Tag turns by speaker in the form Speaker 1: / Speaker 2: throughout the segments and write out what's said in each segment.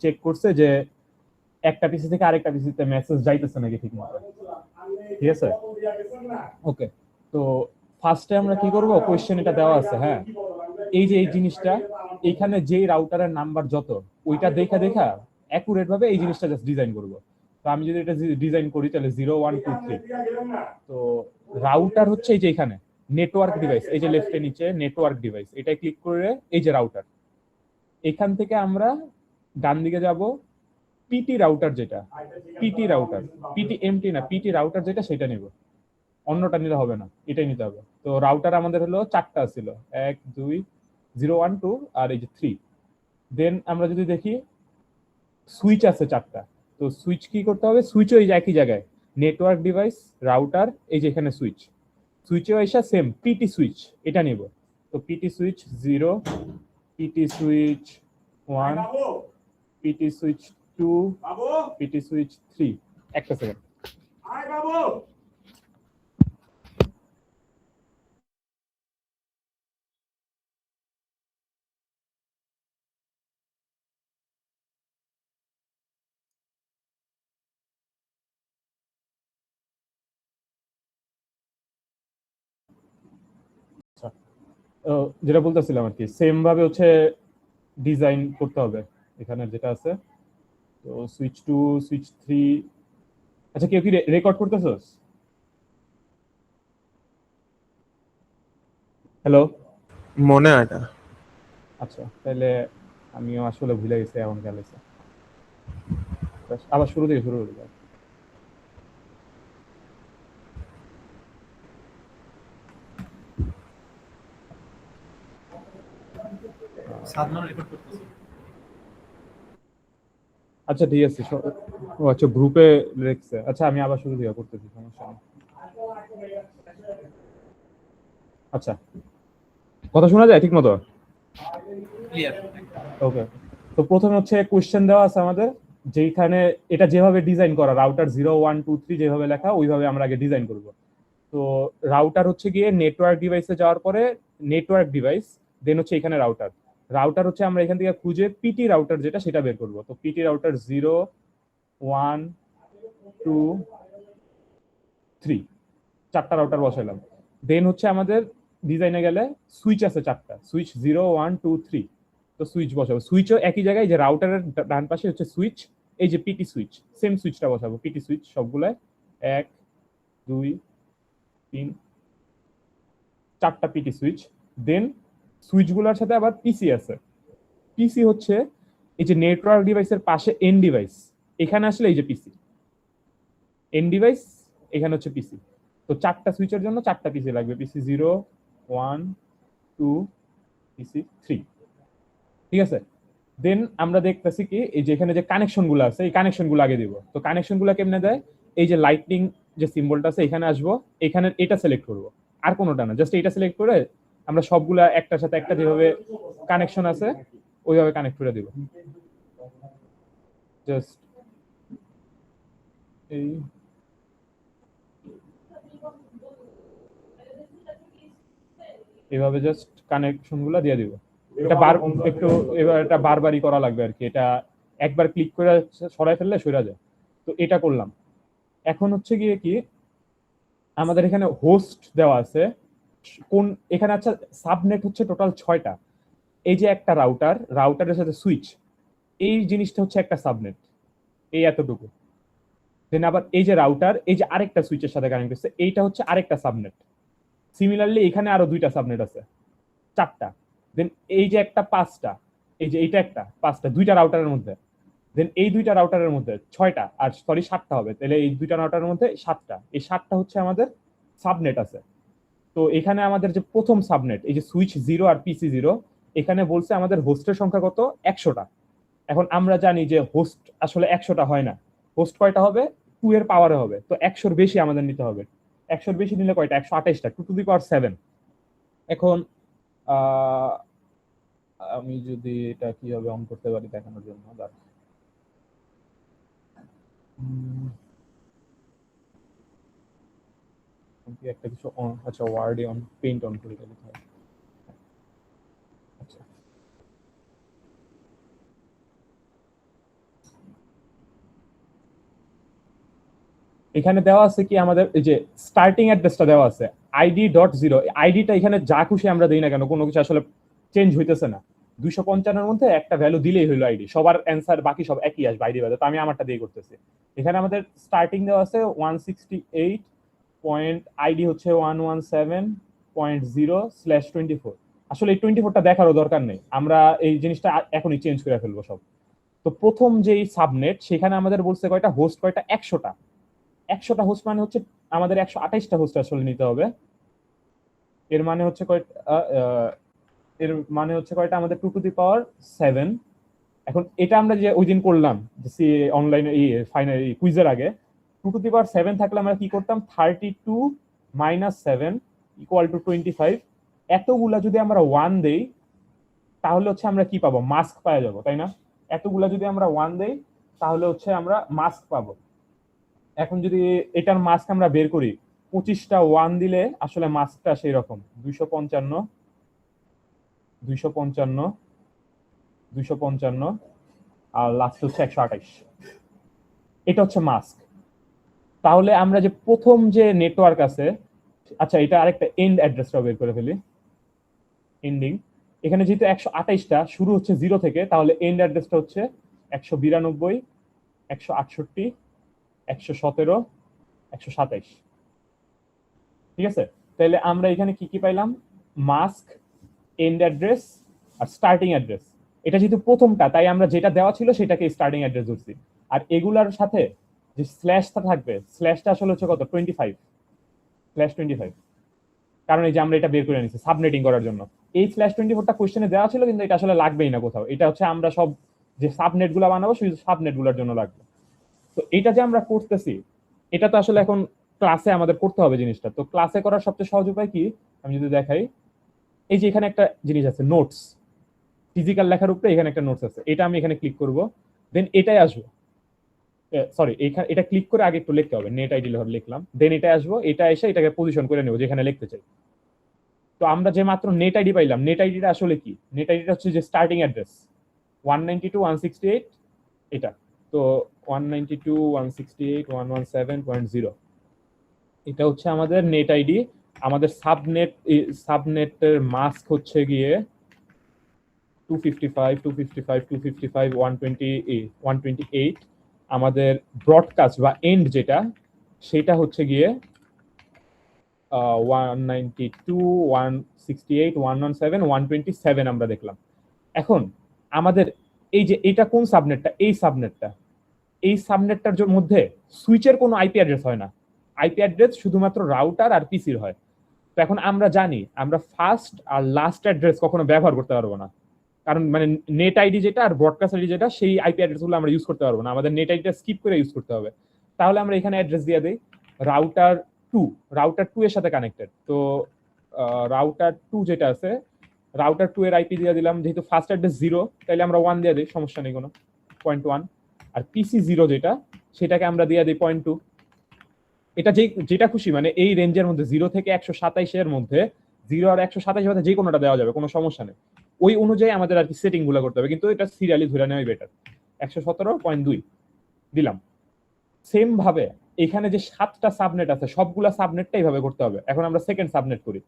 Speaker 1: Check করছে যে একটা পিসি থেকে আরেকটা পিসিতে মেসেজ যাইতেছে নাকি ঠিক মতো। ঠিক আছে, ওকে। তো ফার্স্টে আমরা কি করব, কোয়েশ্চেন এটা দেওয়া আছে, হ্যাঁ, এই যে এই জিনিসটা এখানে যেই রাউটারের নাম্বার যত ওইটা দেখা দেখা অ্যাকুরেট ভাবে এই জিনিসটা জাস্ট ডিজাইন করব। তো আমি যদি এটা ডিজাইন করি তাহলে 0123, তো রাউটার হচ্ছে এই যে এখানে নেটওয়ার্ক ডিভাইস, এই যে লেফটে নিচে নেটওয়ার্ক ডিভাইস, এটাই ক্লিক করে এই যে রাউটার, এখান থেকে আমরা ডান দিকে যাব পিটি রাউটার, যেটা পিটি রাউটার, পিটি এমটি না, পিটি রাউটার যেটা সেটা নিব, অন্যটা নিলে হবে না, এটাই নিতে হবে। তো রাউটার আমাদের হলো চারটা ছিল, 1 2 0 1 2 আর এই যে 3। দেন আমরা যদি দেখি সুইচ আছে চারটা, তো সুইচ কি করতে হবে, সুইচও এই যে একই জায়গায় নেটওয়ার্ক ডিভাইস রাউটার, এই যে এখানে সুইচ, সুইচেও এসে সেম পিটি সুইচ, এটা নিব। তো PT switch 0, PT switch 1, PT switch 2, PT switch 3। একটা সেকেন্ড। যেটা বলতেছিলাম আর কি, সেম ভাবে হচ্ছে ডিজাইন করতে হবে এখানে যেটা আছে। তো সুইচ 2, সুইচ 3। আচ্ছা, কেউ কি রেকর্ড করতেছস? হ্যালো।
Speaker 2: মনে হয় না।
Speaker 1: আচ্ছা, তাহলে আমিও আসলে ভুলে গেছি এমন গেলেছে। আবার শুরু থেকে শুরু করি। আচ্ছা ঠিক আছে, ও আচ্ছা গ্রুপে লেখছে, আচ্ছা আমি আবার শুরু থেকে করতেছি, সমস্যা নেই। আচ্ছা, কথা শোনা যায় ঠিক মতো? ওকে। তো প্রথমে হচ্ছে কোশ্চেন দেওয়া আছে আমাদের, যেখানে এটা যেভাবে ডিজাইন করা, রাউটার 0123 যেভাবে লেখা ওইভাবে আমরা আগে ডিজাইন করব। তো রাউটার হচ্ছে গিয়ে নেটওয়ার্ক ডিভাইসে যাওয়ার পরে নেটওয়ার্ক ডিভাইস, দেন হচ্ছে এখানে রাউটার, রাউটার হচ্ছে আমরা এখান থেকে খুঁজে পিটি রাউটার যেটা সেটা বের করব। তো পিটি রাউটার 0 1 2 3, চারটা রাউটার বসাইলাম। দেন হচ্ছে আমাদের ডিজাইনে গেলে সুইচ আছে চারটা, সুইচ 0 1 2 3। তো সুইচ বসাবো, সুইচও একই জায়গায়, যে রাউটারের ডান পাশে হচ্ছে সুইচ, এই যে পিটি সুইচ, সেম সুইচটা বসাবো, পিটি সুইচ সবগুলাই 1 2 3 চারটা পিটি সুইচ। দেন সুইচগুলোর সাথে আবার পিসি আছে, পিসি হচ্ছে এই যে নেটওয়ার্ক ডিভাইসের পাশে এন ডিভাইস, এখানে আসলে এই যে পিসি, এন ডিভাইস, এখানে হচ্ছে পিসি। তো চারটা সুইচের জন্য চারটা পিসি লাগবে, পিসি 0 1 2 পিসি 3। ঠিক আছে। দেন আমরা দেখতেছি কি, এই যে এখানে যে কানেকশন গুলো আছে এই কানেকশন গুলো আগে দিব। তো কানেকশন গুলো কেমনে দেয়, এই যে লাইটনিং যে সিম্বলটা আছে এখানে আসবো, এখানে এটা সিলেক্ট করব, আর কোনোটা না, জাস্ট এটা সিলেক্ট করে আমরা সবগুলা একটার সাথে একটা যেভাবে কানেকশন আছে ওইভাবে কানেক্ট করে দিব। জাস্ট এই এইভাবে জাস্ট কানেকশন গুলা দিয়ে দিব। এটা একটু এবার এটা বারবারই করা লাগবে আর কি, এটা একবার ক্লিক করে সরাই ফেললে সরে যায়। তো এটা করলাম। এখন হচ্ছে গিয়ে কি, আমাদের এখানে হোস্ট দেওয়া আছে কোন, এখানে আচ্ছা সাবনেট হচ্ছে টোটাল 6টা। এই যে একটা রাউটার, রাউটারের সাথে সুইচ, এই জিনিসটা হচ্ছে একটা সাবনেট, এই এতটুকু। দেন আবার এই যে রাউটার, এই যে আরেকটা সুইচের সাথে কানেক্ট হচ্ছে, এইটা হচ্ছে আরেকটা সাবনেট। সিমিলারলি এখানে আরো 2টা সাবনেট আছে, 4টা। দেন এই যে একটা 5টা, এই যে এইটা একটা 5টা, 2টা রাউটারের মধ্যে। দেন এই 2টা রাউটারের মধ্যে 6টা, আর সরি 7টা হবে, তাহলে এই 2টা রাউটারের মধ্যে 7টা, এই 7টা হচ্ছে আমাদের সাবনেট আছে। তো এখানে আমাদের যে প্রথম সাবনেট, এই যে সুইচ 0 আর পিসি 0, এখানে বলছে আমাদের হোস্টের সংখ্যা কত, 100টা। এখন আমরা জানি যে হোস্ট আসলে 100টা হয় না, হোস্ট কয়টা হবে, 2 এর পাওয়ারে হবে। তো 100-র বেশি আমাদের নিতে হবে, 100-র বেশি নিলে কয়টা, 128টা, 2 টু দি পাওয়ার 7। এখন আমি যদি এটা কিভাবে অন করতে পারি দেখানোর জন্য, একটা কিছু আচ্ছা ওয়ার্ডে অন, পেইন্ট অন করে দিতে হয়। আচ্ছা এখানে দেওয়া আছে কি আমাদের এই যে স্টার্টিং অ্যাড্রেসটা দেওয়া আছে id.0, আইডিটা এখানে যা খুশি আমরা দিই না কেন কোনো কিছু আসলে চেঞ্জ হইতেছে না। 255 এর মধ্যে একটা ভ্যালু দিলেই হইলো আইডি, সবার অ্যান্সার বাকি সব একই আসবে আইডি বাদে। তো আমি আমারটা দিয়ে করতেছি। এখানে আমাদের স্টার্টিং দেওয়া আছে 168 পয়েন্ট, আইডি হচ্ছে 117.0/24। আসলে এই 24টা দেখারও দরকার নেই, আমরা এই জিনিসটা এখনই চেঞ্জ করে ফেলবো সব। তো প্রথম যেই সাবনেট সেখানে আমাদের বলছে কয়টা হোস্ট, কয়টা 100টা। 100টা হোস্ট মানে হচ্ছে আমাদের 128টা হোস্ট আসলে নিতে হবে। এর মানে হচ্ছে কয়টা, এর মানে হচ্ছে কয়টা আমাদের 2^7। এখন এটা আমরা যে ওই দিন করলাম অনলাইনে ফাইনাল কুইজের আগে, 2^7 থাকলে আমরা কি করতাম, 32 - 7 = 25। এতগুলা যদি আমরা 1 দেই তাহলে হচ্ছে আমরা কি পাবো, মাস্ক পাওয়া যাবো, তাই না? এতগুলা যদি আমরা 1 দেই তাহলে হচ্ছে আমরা মাস্ক পাবো। এখন যদি এটার মাস্ক আমরা বের করি, 25টা 1 দিলে আসলে মাস্কটা সেই রকম 255, 255, 255 আর লাস্ট হচ্ছে 128। এটা হচ্ছে মাস্ক। তাহলে আমরা যে প্রথম যে নেটওয়ার্ক আছে, আচ্ছা এটা আরেকটা এন্ড অ্যাড্রেসটা বের করে ফেলি। এন্ডিং এখানে যেহেতু 128টা শুরু হচ্ছে 0 থেকে, তাহলে এন্ড অ্যাড্রেসটা হচ্ছে 192, 168, 117, 127। ঠিক আছে? তাহলে আমরা এখানে কি কি পাইলাম, মাস্ক, এন্ড অ্যাড্রেস আর স্টার্টিং অ্যাড্রেস। এটা যেহেতু প্রথমটা তাই আমরা যেটা দেওয়া ছিল সেটাকে স্টার্টিং অ্যাড্রেস ধরছি। আর এগুলার সাথে যে স্ল্যাশটা থাকবে, স্ল্যাশটা আসলে হচ্ছে কত, 25/25। কারণ এই যে আমরা এটা বের করে নিচ্ছি সাবনেটিং করার জন্য। এই /24টা কোশ্চেনে দেওয়া ছিল কিন্তু এটা আসলে লাগবেই না কোথাও, এটা হচ্ছে আমরা সব যে সাবনেট গুলা বানাবো শুধু সাবনেট গুলার জন্য লাগবে। তো এটা যে আমরা করতেছি এটা তো আসলে এখন ক্লাসে আমাদের করতে হবে জিনিসটা। তো ক্লাসে করার সবচেয়ে সহজ উপায় কি, আমি যদি দেখাই, এই যে এখানে একটা জিনিস আছে নোটস, ফিজিক্যাল লেখার উপরে এখানে একটা নোটস আছে, এটা আমি এখানে ক্লিক করব, দেন এটাই আসবো, সরি এটা ক্লিক করে আগে একটু লিখতে হবে, নেট আইডি লিখলাম, দেন এটা আসবো, এটা এসে এটাকে পজিশন করে নেব যেখানে লিখতে চাই। তো আমরা যে মাত্র নেট আইডি পাইলাম, নেট আইডিটা আসলে কি, নেট আইডিটা হচ্ছে যে স্টার্টিং অ্যাড্রেস 192.168 এটা। তো 192.168.117.0 এটা হচ্ছে আমাদের নেট আইডি। আমাদের সাবনেটের মাস্ক হচ্ছে গিয়ে 255, 255, 255, 128। আমাদের ব্রডকাস্ট বা এন্ড যেটা সেটা হচ্ছে গিয়ে 192, 168, 117, 127 আমরা দেখলাম। এখন আমাদের এই যে এটা কোন সাবনেটটা, এই সাবনেটটার মধ্যে সুইচের কোনো আইপি অ্যাড্রেস হয় না, আইপি অ্যাড্রেস শুধুমাত্র রাউটার আর পিসির হয়। তো এখন আমরা জানি আমরা ফার্স্ট আর লাস্ট অ্যাড্রেস কখনো ব্যবহার করতে পারবো না, কারণ মানে নেট আইডি যেটা আর ব্রডকাস্ট আইডি যেটা সেই আইপি অ্যাড্রেস গুলো আমরা ইউজ করতে পারবো না, আমাদের নেট আইডিটা স্কিপ করে ইউজ করতে হবে। তাহলে আমরা এখানে অ্যাড্রেস দিয়ে দিই রাউটার 2, রাউটার 2 এর সাথে কানেক্টেড। তো রাউটার 2 যেটা আছে, রাউটার 2 এর আইপি দিয়ে দিলাম, যেহেতু ফার্স্ট অ্যাড্রেস 0 তাহলে আমরা 1 দিয়ে দিই, সমস্যা নেই কোনো, 0.1। আর পিসি 0 যেটা সেটাকে আমরা দিয়ে দিই 0.2। এটা যেটা খুশি মানে এই রেঞ্জের মধ্যে 0 থেকে 127 এর মধ্যে, 0 আর 127 মধ্যে যে কোনোটা দেওয়া যাবে, কোনো সমস্যা নেই। ওই অনুযায়ী আমাদের আর কি সেটিং গুলো করতে হবে, কিন্তু এটা সিরিয়ালি ধরে নেওয়াই বেটার। 117.2 দিলাম। সেম ভাবে এখানে যে 7টা সাবনেট আছে সবগুলা সাবনেটটা এইভাবে করতে হবে। এখন আমরা সেকেন্ড সাবনেট করি,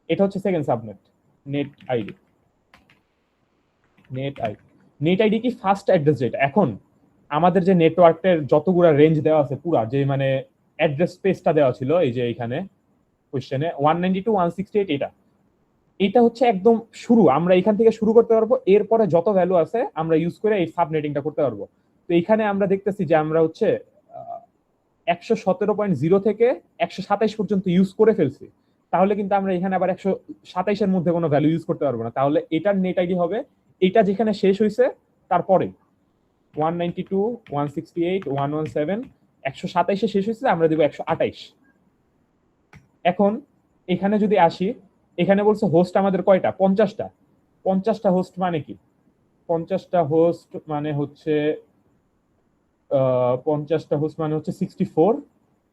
Speaker 1: এটা হচ্ছে second subnet, net ID. Net ID কি ফার্স্ট অ্যাড্রেস যেটা। এখন আমাদের যে নেটওয়ার্কের যতগুলা রেঞ্জ দেওয়া আছে পুরা যে মানে অ্যাড্রেস স্পেসটা দেওয়া ছিল এই যে এখানে কোশ্চেনে 192.168, এটা হচ্ছে একদম শুরু, আমরা এখান থেকে শুরু করতে পারবো, এরপরে যত ভ্যালু আছে আমরা ইউজ করে এই সাবনেটিংটা করতে পারবো। তো এখানে আমরা দেখতেছি যে আমরা হচ্ছে 117.0 থেকে 127 পর্যন্ত ইউজ করে ফেলছি, তাহলে কিন্তু আমরা এখানে আবার 127 এর মধ্যে কোনো ভ্যালু ইউজ করতে পারবো না। তাহলে এটার নেট আইডি হবে এটা যেখানে শেষ হয়েছে তারপরে 192, 168, 117, 127 শেষ হয়েছে, আমরা দেবো 128। এখন এখানে যদি আসি, এখানে বলছে হোস্ট আমাদের কয়টা, 50টা। 50টা হোস্ট মানে কি, 50টা হোস্ট মানে হচ্ছে 50টা হোস্ট মানে হচ্ছে 64,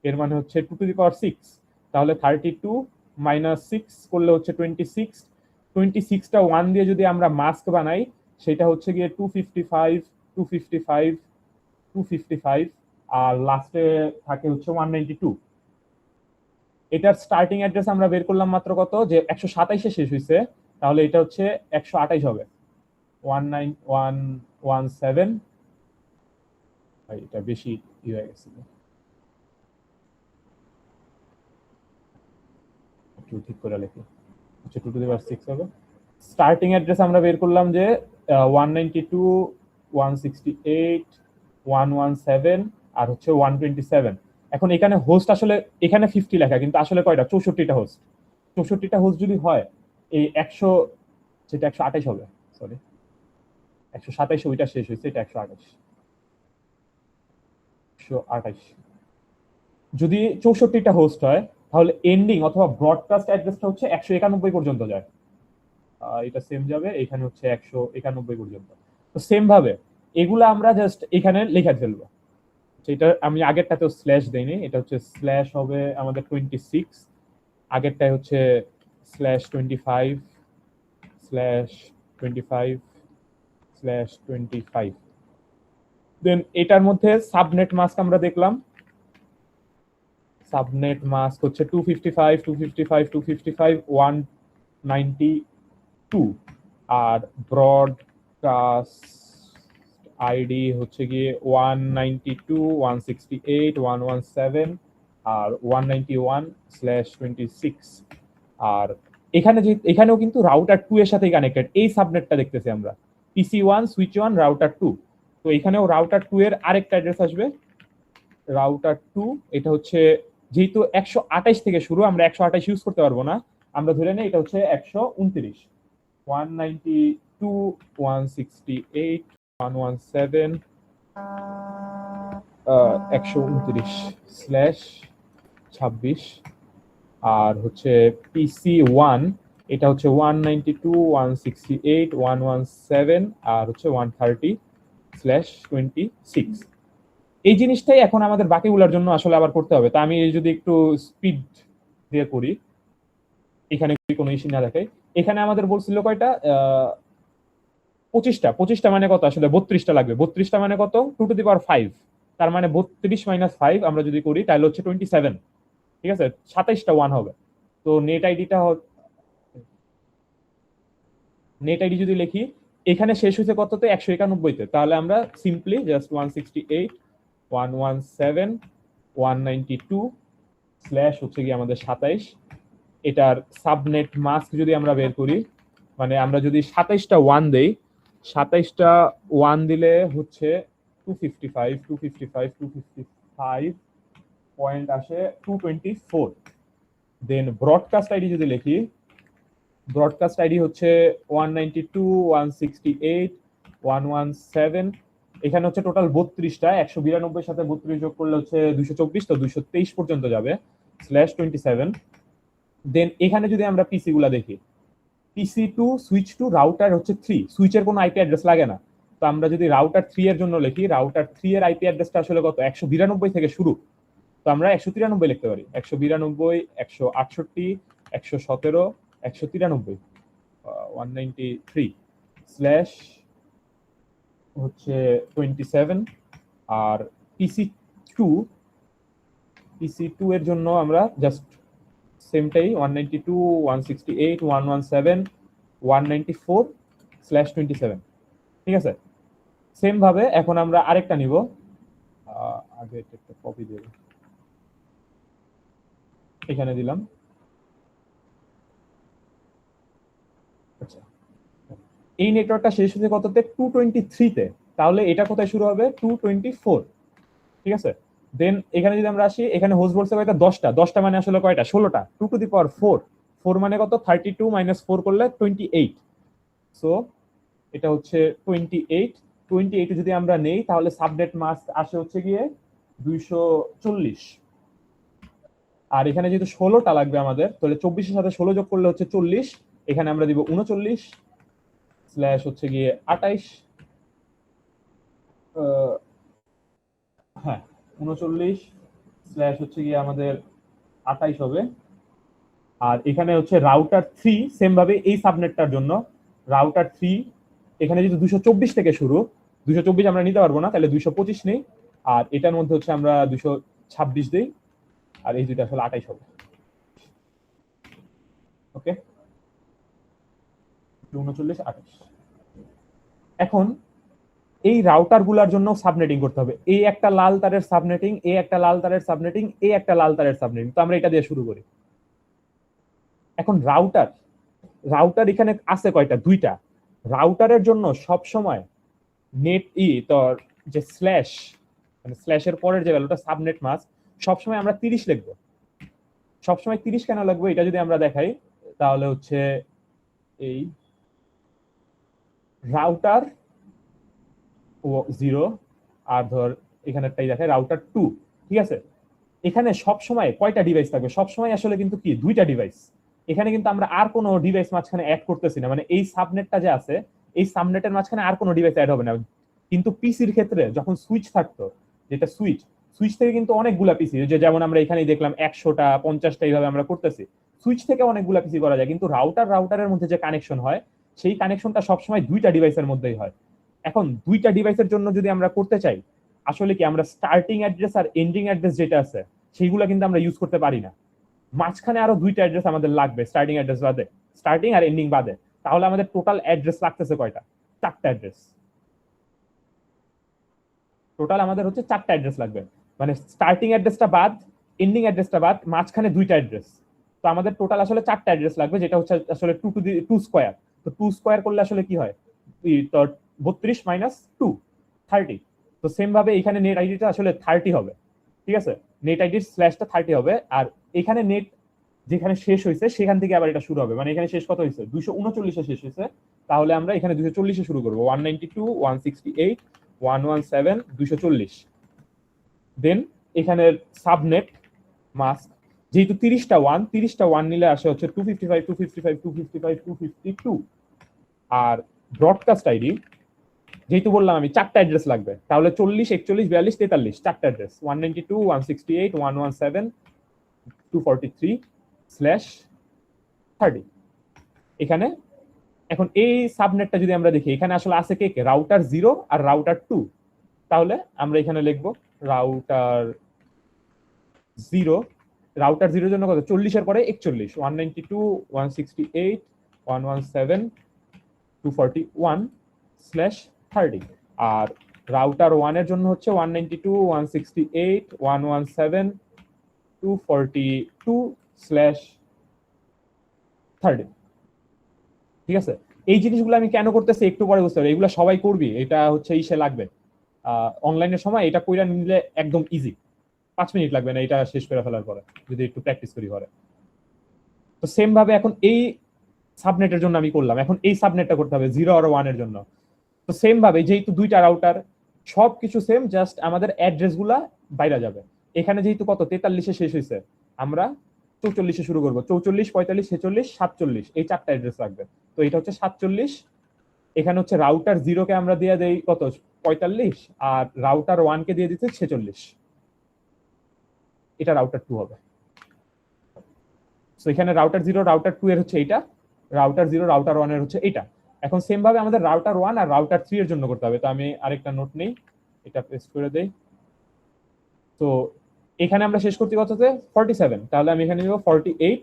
Speaker 1: এর মানে হচ্ছে 2^6। তাহলে 32 - 6 করলে হচ্ছে 26। 26টা 1 দিয়ে যদি আমরা মাস্ক বানাই সেটা হচ্ছে গিয়ে 255, 255, 255, আর লাস্টে থাকে হচ্ছে 192। এটার স্টার্টিং অ্যাড্রেস আমরা বের করলাম মাত্র কত, যে 127-এ শেষ হয়েছে, তাহলে এটা হচ্ছে 128 হবে, 19117। এটা বেশি হয়ে গেছে, একটু ঠিক করে লিখি, হচ্ছে 2^6 হবে। স্টার্টিং অ্যাড্রেস আমরা বের করলাম যে 192.168.117 আর হচ্ছে 127। এখন এখানে হোস্ট আসলে এখানে 50 লেখা, কিন্তু আসলে কয়টা, 64টা হোস্ট। 64টা হোস্ট যদি হয়, এই 100, যেটা 128 হবে, সরি 127 ওইটা শেষ হয়েছে, এটা 128। যদি 64টা হোস্ট হয়, তাহলে এন্ডিং অথবা ব্রডকাস্ট অ্যাড্রেসটা হচ্ছে 191 পর্যন্ত যায়। এটা সেম যাবে, এখানে হচ্ছে 191 পর্যন্ত। তো সেম ভাবে এগুলা আমরা জাস্ট এখানে লিখে ফেলবো। এটা আমি আগেরটাতেও স্ল্যাশ দেইনি, এটা হচ্ছে স্ল্যাশ হবে আমাদের 26, আগেরটাই হচ্ছে /25/25/25। দেন এটার মধ্যে সাবনেট মাস্ক আমরা দেখলাম, সাবনেট মাস্ক হচ্ছে 255.255.255.192, আর ব্রডকাস্ট আইডি হচ্ছে গিয়ে 192.168.117 আর 191/26। আর এখানেও কিন্তু রাউটার 2 এর সাথে কানেক্টেড, এই সাবনেটটা দেখতেছি আমরা, PC1 সুইচ 1 রাউটার 2। তো এখানেও রাউটার 2 এর আরেকটা অ্যাড্রেস আসবে, রাউটার 2। এটা হচ্ছে যেহেতু 128 থেকে শুরু, আমরা 128 ইউজ করতে পারবো না, আমরা ধরে নেই এটা হচ্ছে 129, 192.168.117 129/26। আর হচ্ছে PC1, এটা হচ্ছে 192.168.117 আর হচ্ছে 130/26। এই জিনিসটাই এখন আমাদের বাকিগুলোর জন্য আসলে আবার করতে হবে। তা আমি যদি একটু স্পিড দিয়ে করি, এখানে কোনো ইস্যু না দেখাই। এখানে আমাদের বলছিল কয়টা, 25টা মানে কত, আসলে 32টা লাগবে। 32টা মানে কত, 2^5, তার মানে 32 - 5 আমরা যদি করি তাহলে হচ্ছে 27। ঠিক আছে, 27টা 1 হবে। তো নেট আইডি যদি লিখি, এখানে শেষ হয়েছে কততে, 191-তে, তাহলে আমরা সিম্পলি জাস্ট 168.117.192 স্ল্যাশ হচ্ছে কি আমাদের 27। এটার সাবনেট মাস্ক যদি আমরা বের করি, মানে আমরা যদি 27টা 1 দেই, 27টা 1 দিলে হচ্ছে 255 পয়েন্ট আসে 224। দেন ব্রডকাস্ট আইডি যদি লিখি, ব্রডকাস্ট আইডি হচ্ছে 192.168.117। এখানে হচ্ছে টোটাল 32টা, 192 সাথে 32 যোগ করলে হচ্ছে 224, তো 223 পর্যন্ত যাবে /27। দেন এখানে যদি আমরা পিসি গুলা দেখি, PC2 সুইচ 2 রাউটার হচ্ছে 3, সুইচের কোনো আইপি অ্যাড্রেস লাগে না। তো আমরা যদি রাউটার 3 এর জন্য লিখি, রাউটার 3 এর আইপি অ্যাড্রেসটা আসলে কত, 192 থেকে শুরু, তো আমরা 193 লিখতে পারি, 192, 168, 117, 193, 193 স্ল্যাশ হচ্ছে 27। আর PC2 এর জন্য আমরা জাস্ট সেমটাই 192.168.117.194/27। ঠিক আছে, সেম ভাবে এখন আমরা আরেকটা নিব, আগে একটা কপি দেব, এখানে দিলাম। আচ্ছা, এই নেটওয়ার্কটা শেষ হচ্ছে কততে, 223-তে, তাহলে এটা কোথায় শুরু হবে, 224। ঠিক আছে, দেন এখানে যদি আমরা আসি, এখানে হোস্ট বলছে কয়টা, 10টা মানে আসলে কয়টা, 16টা, 2^4, 4 মানে কত, 32 - 4 করলে 28। সো এটা হচ্ছে 28 যদি আমরা নেই, তাহলে সাবনেট মাস্ক আসে হচ্ছে গিয়ে 240। আর এখানে যেহেতু 16টা লাগবে আমাদের, তাহলে 24-এর সাথে 16 যোগ করলে হচ্ছে 40, এখানে আমরা দিব 39 স্ল্যাশ হচ্ছে গিয়ে 28। হ্যাঁ, 39 স্ল্যাশ হচ্ছে গিয়ে আমাদের 28 হবে। আর এখানে হচ্ছে রাউটার 3, সেম ভাবে এই সাবনেটটার জন্য রাউটার 3, এখানে যদি 224 থেকে শুরু, 224 আমরা নিতে পারবো না, তাহলে 225 নেই। আর এটার মধ্যে হচ্ছে আমরা 226 দেই, আর এই দুইটা আসলে 28 হবে। ওকে, 39 28। এখন এই রাউটার গুলার জন্য সাবনেটিং করতে হবে। এই একটা লাল তারের সাবনেটিং, এই একটা লাল তারের সাবনেটিং, এই একটা লাল তারের সাবনেটিং। তো আমরা এটা দিয়ে শুরু করি। এখন রাউটার রাউটার এখানে আছে কয়টা? দুইটা। রাউটারের জন্য সব সময় নেট তোর যে স্ল্যাশ, মানে স্ল্যাশের পরের যে ভ্যালুটা সাবনেট মাস্ক, সবসময় আমরা 30 লিখবো। সবসময় 30 কেন লাগবে এটা যদি আমরা দেখাই, তাহলে হচ্ছে এই রাউটার 0 আর ধর এখানেরটাই দেখায় রাউটার 2, ঠিক আছে? এখানে সব সময় কয়টা ডিভাইস থাকবে? সব সময় আসলে কিন্তু কি দুইটা ডিভাইস। এখানে কিন্তু আমরা আর কোনো ডিভাইস মাঝখানে অ্যাড করতেছি না, মানে এই সাবনেটটা যে আছে এই সাবনেটের মাঝখানে আর কোনো ডিভাইস অ্যাড হবে না। কিন্তু পিসির ক্ষেত্রে যখন সুইচ থাকতো, যেটা সুইচ সুইচ থেকে কিন্তু অনেকগুলা পিসি, যে যেমন আমরা এখানেই দেখলাম 100টা 50টা এইভাবে আমরা করতেছি, সুইচ থেকে অনেকগুলা পিসি করা যায়। কিন্তু রাউটারের মধ্যে যে কানেকশন হয় সেই কানেকশনটা সবসময় দুইটা ডিভাইসের মধ্যেই হয়। এখন দুইটা ডিভাইসের জন্য যদি আমরা করতে চাই, আসলে কি আমরা স্টার্টিং অ্যাড্রেস আর এন্ডিং অ্যাড্রেস যেটা আছে সেইগুলো কিন্তু আমরা ইউজ করতে পারি না। মাঝখানে আরো দুইটা অ্যাড্রেস আমাদের লাগবে, স্টার্টিং অ্যাড্রেস বাদে, স্টার্টিং আর এন্ডিং বাদে। তাহলে আমাদের টোটাল অ্যাড্রেস লাগতেছে কয়টা? 4টা অ্যাড্রেস। টোটাল আমাদের হচ্ছে 4টা অ্যাড্রেস লাগবে, মানে স্টার্টিং অ্যাড্রেসটা বাদ, এন্ডিং অ্যাড্রেসটা বাদ, মাঝখানে দুইটা অ্যাড্রেস। তো আমাদের টোটাল আসলে 4টা অ্যাড্রেস লাগবে, যেটা হচ্ছে আসলে 2 স্কয়ার। তো 2 স্কয়ার করলে আসলে কি হয়? তো 32 মাইনাস 2 30। তো সেম ভাবে এখানে নেট আইডিটা আসলে 30 হবে, ঠিক আছে? নেট আইডির স্ল্যাশটা 30 হবে, আর এখানে নেট যেখানে শেষ হয়েছে সেখান থেকে আবার এটা শুরু হবে। মানে এখানে শেষ কত হয়েছে? 239 এ শেষ হয়েছে, তাহলে আমরা এখানে 240 এ শুরু করবো। 192 168 117 240। দেন এখানের সাবনেট মাস্ক যেহেতু 30টা 1 নিলে আসে হচ্ছে 255 255 255 252। আর ব্রডকাস্ট আইডি যেহেতু বললাম আমি 4টা অ্যাড্রেস লাগবে, তাহলে 40 41 42 43 4টা অ্যাড্রেস 192 168 117 243/30। এখানে এখন এই সাবনেটটা যদি আমরা দেখি, এখানে আসলে আছে কে কে? রাউটার 0 আর রাউটার 2। তাহলে আমরা এখানে লিখবো রাউটার 0। রাউটার 0 এর জন্য কত? 40 এর পরে 41, 192 168 117 241/30। আর রাউটার 1 এর জন্য হচ্ছে 192 168 117 242/30। ঠিক আছে? এই জিনিসগুলো আমি কেন করতেছি একটু পরে বুঝতে পারবে। এগুলো সবাই করবি, এটা হচ্ছে ইসে লাগবে অনলাইনের সময় এটা কইরা নিলে একদম ইজি, 5 মিনিট লাগবে না এটা শেষ করে ফেলার পরে, যদি একটু প্র্যাকটিস করি ঘরে। তো সেম ভাবে এখন এই সাবনেটের জন্য আমি করলাম, এখন এই সাবনেটটা করতে হবে 0 আর 1 এর জন্য। তো সেম ভাবে যেহেতু দুইটা রাউটার, সবকিছু সেম, জাস্ট আমাদের অ্যাড্রেস গুলা বাইরে যাবে। এখানে যেহেতু কত 43 এ শেষ হয়েছে, আমরা 44 এ শুরু করবো। 44 45 46 47 এই 4টা অ্যাড্রেস লাগবে। তো এটা হচ্ছে 47। এখানে হচ্ছে রাউটার 0 কে আমরা দিয়ে দেই কত 45, আর রাউটার 1 কে দিয়ে দিতে 46। এটা রাউটার 2 হবে। সো এখানে রাউটার 0 রাউটার 2 এর হচ্ছে এইটা, রাউটার 0 রাউটার 1 এর হচ্ছে এটা। এখন সেম ভাবে আমাদের রাউটার 1 আর রাউটার 3 এর জন্য করতে হবে। তো আমি আরেকটা নোট নেই, এটা পেস্ট করে দেই। তো এখানে আমরা শেষ করতে কততে? 47। তাহলে আমি এখানে নিব 48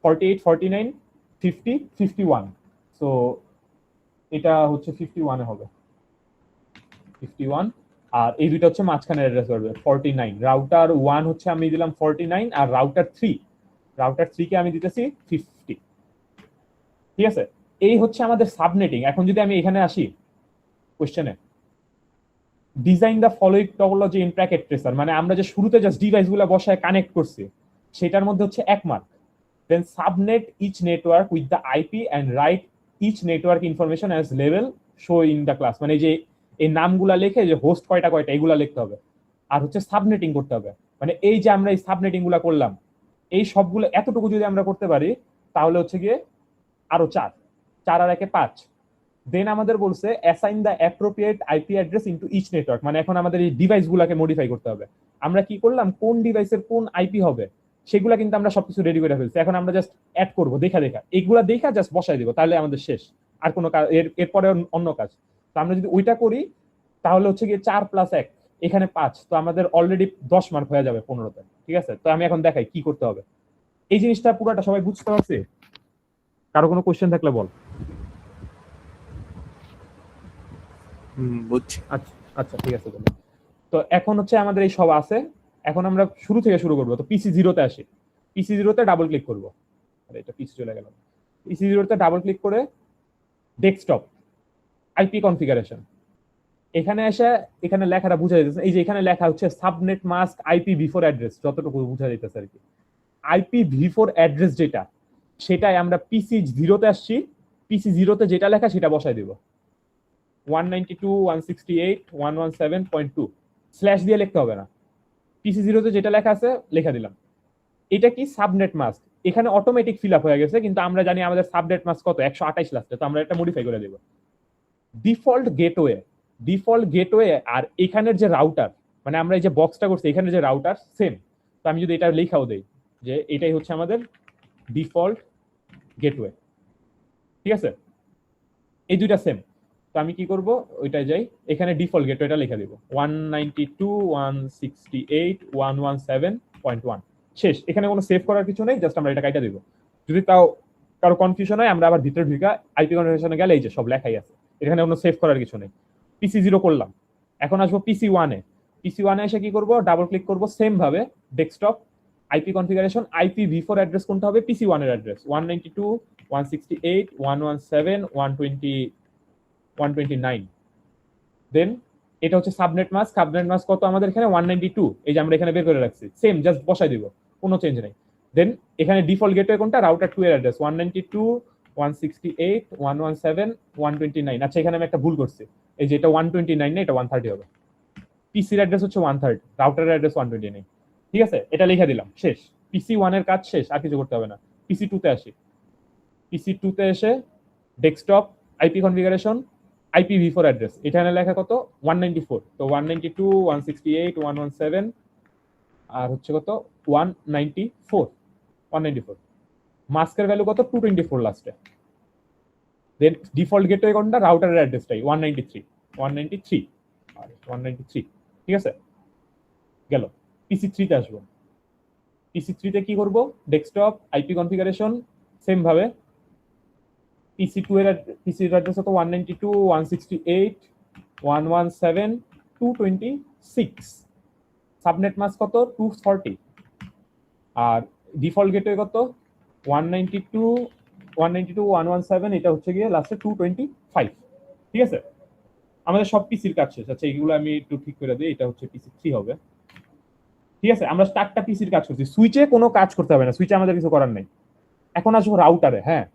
Speaker 1: 48 49 50 51। সো এটা হচ্ছে 51 এ হবে, 51। আর এই দুইটা হচ্ছে মাঝখানে অ্যাড্রেস করবে 49। রাউটার 1 হচ্ছে আমি দিলাম 49, আর রাউটার 3 কে আমি দিতেছি 50। ঠিক আছে? এই হচ্ছে আমাদের সাবনেটিং। এখন যদি আমি এখানে আসি কোশ্চেনে, design the following topology in packet tracer, মানে আমরা যে শুরুতে জাস্ট ডিভাইসগুলো বসায় কানেক্ট করছি সেটার মধ্যে হচ্ছে 1 mark. Then subnet each network with the IP and write each network information as level show in the class, মানে যে এই নামগুলা লিখে যে হোস্ট কয়টা এগুলা লিখতে হবে। আর হচ্ছে সাবনেটিং করতে হবে, মানে এই যে আমরা এই সাবনেটিং গুলা করলাম, এই সবগুলো এতটুকু যদি আমরা করতে পারি তাহলে হচ্ছে গিয়ে আরো 4 আর 1 5। দেন আমাদের বলছে assign the appropriate IP address into each network, মানে এখন আমাদের এই ডিভাইসগুলোকে মডিফাই করতে হবে। আমরা কি করলাম, কোন ডিভাইসের কোন আইপি হবে সেগুলা কিন্তু আমরা সবকিছু রেডি করে ফেলছি। এখন আমরা জাস্ট অ্যাড করব, দেখা এগুলা দেখা জাস্ট বসাই দিব, তাহলে আমাদের শেষ। আর কোনো কাজ এরপরে অন্য কাজ। তো আমরা যদি ওইটা করি তাহলে হচ্ছে গিয়ে 4 + 1 এখানে 5, তো আমাদের অলরেডি 10 মার্ক হয়ে যাবে 15তে। ঠিক আছে, তো আমি এখন দেখাই কি করতে হবে। এই জিনিসটা পুরোটা সবাই বুঝতে পারছে? কারো কোনো কোশ্চেন থাকলে বল।
Speaker 2: বুঝছি।
Speaker 1: আচ্ছা আচ্ছা, ঠিক আছে বলো। তো এখন হচ্ছে আমাদের এই সব আছে, এখন আমরা শুরু থেকে শুরু করবো। তো পিসি জিরোতে আসি, পিসি জিরোতে ডাবল ক্লিক করবো। আরে এটা পিসি চলে গেল। পিসি জিরোতে ডাবল ক্লিক করে ডেস্কটপ আইপি কনফিগারেশন, এখানে এসে এখানে লেখাটা বুঝা যাইতেছে। এই যে এখানে লেখা হচ্ছে সাবনেট মাস্ক আইপি ভি4 অ্যাড্রেস, যতটুকু বুঝা যাইতেছে আর কি। আইপি ভি4 অ্যাড্রেস যেটা, সেটাই আমরা পিসি জিরোতে আসছি, পিসি জিরোতে যেটা লেখা সেটা বসাই দিব। 192.168.117.2 স্ল্যাশ দিয়ে লিখতে হবে না, পিসি জিরোতে যেটা লেখা আছে লেখা দিলাম। এটা কি সাবনেট মাস্ক, এখানে অটোমেটিক ফিল আপ হয়ে গেছে, কিন্তু আমরা জানি আমাদের সাবনেট মাস্ক কত, 128 লাস্টে, তো আমরা এটা মডিফাই করে দেব। ডিফল্ট গেটওয়ে, ডিফল্ট গেটওয়ে আর এখানের যে রাউটার, মানে আমরা এই যে বক্সটা করছি এখানে যে রাউটার সেম। তো আমি যদি এটা লেখাও দেই যে এটাই হচ্ছে আমাদের ডিফল্ট গেটওয়ে, ঠিক আছে, এই দুইটা সেম। তো আমি কি করব, ওইটাই যাই, এখানে ডিফল্ট গেটওয়েটা লিখে দিব 192.168.117.1 শেষ। এখানে কোনো সেভ করার কিছু নেই, জাস্ট আমরা এটা কাইটা দিব। যদি তাও কারো কনফিউশন হয়, আমরা আবার ভিতরে ঢুকা আইপি কনফিগারেশনে গেলে এই যে সব লেখাই আছে, এখানে কোনো সেভ করার কিছু নেই। পিসি জিরো করলাম, এখন আসবো পিসি ওয়ানে। পিসি ওয়ানে এসে কি করব, ডাবল ক্লিক করব সেম ভাবে ডেস্কটপ আইপি কনফিগারেশন, আইপি ভি4 অ্যাড্রেস কোনটা হবে, পিসি ওয়ানের অ্যাড্রেস 192.168.117.129। দেন এটা হচ্ছে সাবনেট মাস্ক, সাবনেট মাস্ক কত আমাদের এখানে 192, এই যে আমরা এখানে বের করে রাখছি, সেম জাস্ট বসাই দিব, কোনো চেঞ্জ নেই। দেন এখানে ডিফল্ট গেটওয়ে কোনটা, রাউটার 2 এর অ্যাড্রেস 192.168.117.129। আচ্ছা এখানে আমি একটা ভুল করছি, এই যে এটা 129 না, এটা 130 হবে। পিসির অ্যাড্রেস হচ্ছে 130, রাউটারের অ্যাড্রেস 129। ঠিক আছে, এটা লিখে দিলাম, শেষ। পিসি 1 এর কাজ শেষ, আর কিছু করতে হবে না। পিসি 2 তে আসি, পিসি 2 তে এসে ডেস্কটপ আইপি কনফিগারেশন আইপি ভি4 অ্যাড্রেস, এখানে লেখা কত 194, তো 192.168.117 আর হচ্ছে কত 194 মাস্কের ভ্যালু কত 224 লাস্টে। দেন ডিফল্ট গেটওয়ে কোনটা, রাউটারের অ্যাড্রেসটাই 193 ঠিক আছে, গেল। পিসি 3 তে আসবো, পিসি 3 তে কি করব, ডেস্কটপ আইপি কনফিগারেশন সেম ভাবে, পিসি 2 এর পিসির অ্যাড্রেস হতো 192.168.117.226, সাবনেট মাস্ক কত 240, আর ডিফল্ট গেটওয়ে কত 192.117, এটা হচ্ছে গিয়ে লাস্টে 225। ঠিক আছে, আমাদের সব পিসির কাজ শেষ। আচ্ছা এগুলো আমি একটু ঠিক করে দিই, এটা হচ্ছে পিসি 3 হবে। ঠিক আছে, আমরা চারটা পিসির কাজ করছি, সুইচে কোনো কাজ করতে হবে না, সুইচে আমাদের কিছু করার নেই। এখন আসবো রাউটারে। হ্যাঁ,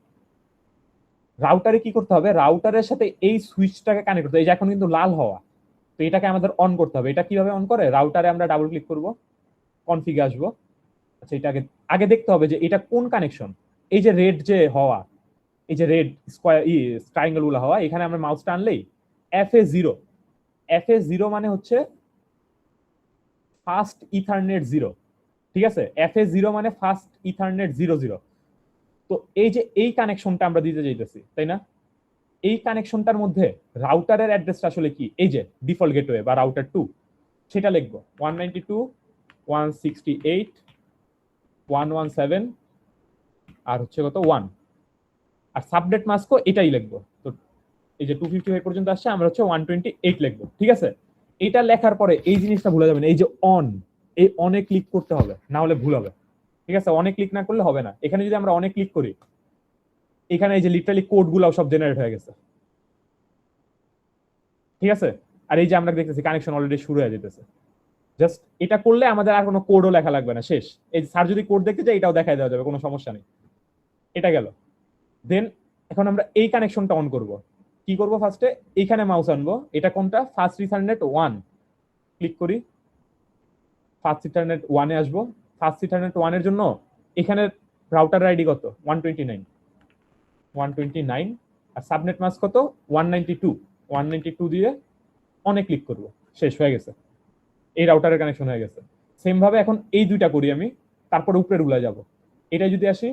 Speaker 1: রাউটারে কি করতে হবে, রাউটারের সাথে এই সুইচটাকে কানেক্ট করতে হবে। এই যে এখন কিন্তু লাল হওয়া, তো এটাকে আমাদের অন করতে হবে। এটা কিভাবে অন করে, রাউটারে আমরা ডাবল ক্লিক করব, কনফিগে আসবো। আচ্ছা এটা আগে দেখতে হবে যে এটা কোন কানেকশন। এই যে রেড যে হওয়া, এই যে রেড স্কয়ার ট্রায়াঙ্গেল গুলো হওয়া, এখানে আমরা মাউসটা আনলেই FA0, FA0 মানে হচ্ছে ফাস্ট ইথারনেট 0। ঠিক আছে, FA0 মানে ফাস্ট ইথারনেট 00। তো এই যে এই কানেকশনটা আমরা দিতে যাইতেছি, তাই না? এই কানেকশনটার মধ্যে রাউটারের অ্যাড্রেসটা আসলে কি, এই যে ডিফল্ট গেটওয়ে বা রাউটার 2, সেটা লিখবো 192.168.117 আর হচ্ছে কত 1, আর সাবনেট মাস্কও এটাই লিখবো। তো এই যে 255 পর্যন্ত আসছে, আমরা হচ্ছে 128 লিখবো। ঠিক আছে, এটা লেখার পরে এই জিনিসটা ভুলে যাবেন, এই যে অন, এই অনে ক্লিক করতে হবে, না হলে ভুল হবে। ঠিক আছে, অনে ক্লিক না করলে হবে না। এখানে যদি আমরা অনে ক্লিক করি, এখানে এই যে লিটারালি কোড গুলো সব জেনারেট হয়ে গেছে। ঠিক আছে, আর এই যে আমরা দেখতেছি কানেকশন অলরেডি শুরু হয়ে যেতেছে। জাস্ট এটা করলে আমাদের আর কোনো কোডও লেখা লাগবে না, শেষ। এই স্যার যদি কোড দেখতে চাই, এটাও দেখাই দেওয়া যাবে, কোনো সমস্যা নেই। এটা গেল। দেন এখন আমরা এই কানেকশনটা অন করব। কি করব, ফার্স্টে এইখানে মাউস আনবো, এটা কোনটা, ফাস্ট ইথারনেট 1, ক্লিক করি, ফাস্ট ইথারনেট 1 এ আসবো। ফাস্ট ইথারনেট 1 এর জন্য এখানে রাউটার আইডি কত 129, আর সাবনেট মাস্ক কত 192 দিয়ে অনেক ক্লিক করব, শেষ হয়ে গেছে। এই রাউটারের কানেকশন হয়ে গেছে। সেম ভাবে এখন এই দুইটা করি আমি, তারপরে উপরের গুলা যাব। এটা যদি আসি,